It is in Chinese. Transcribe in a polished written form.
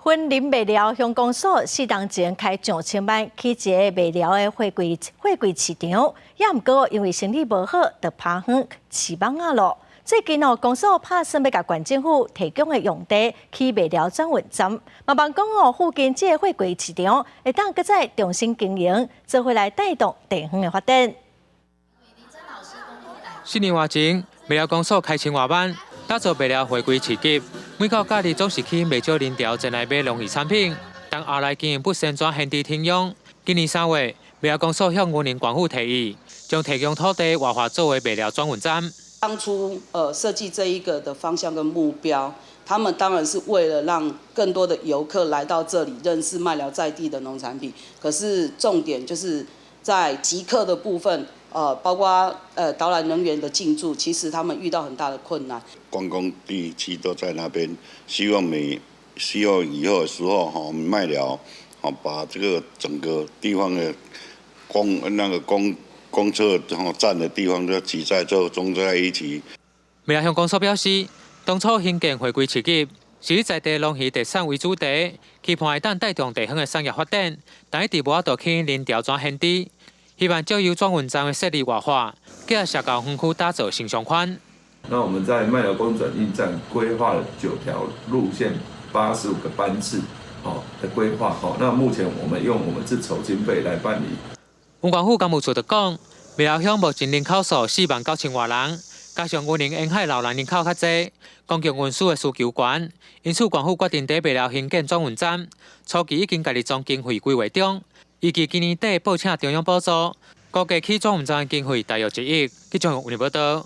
婚林卖料乡公所4年前开上千万起一个卖料的货柜市场，也毋过因为生意无好，就拍远市网仔路。最近公所拍算要甲县政府提供的用地起卖料转运站，嘛望讲附近这个货柜市场会当搁再重新经营，做回来带动地方的发展。4年外前，卖料公所开千外万，打造卖料货柜市集。每到假日总是去卖少人潮前来买农渔产品，但后来经营不善转限制停用。今年3月，卖料公所向云林县府提议，将提供土地外划作为卖料转运站。当初设计这一个的方向跟目标，他们当然是为了让更多的游客来到这里认识麦寮在地的农产品。可是重点就是在集客的部分。包括导览人员的进驻，其实他们遇到很大的困难。观光地区都在那边，希望以后的时候我们麦寮把这个整个地方的公车站的地方都挤在这中在一起。卖料乡公所表示，当初兴建货柜市集是以在地农渔特产为主题，期盼会当带动地方的产业发展，但一直无法度去人潮转限制。希望借由转运站的设立外化，结合社交园区打造新商圈。那我们在麦寮公转运站规划了9条路线、85个班次，的规划。那目前我们用我们自筹经费来办理。文管府干务处就讲，卖寮乡目前人口数49000外人，加上云林沿海老人人口较济，公共运输的需求悬，因此管府决定在卖寮兴建转运站，初期已经家己将经费规划中。预计今年底报请中央补助，估计起转运站的经费大约1亿。记者吴念报道。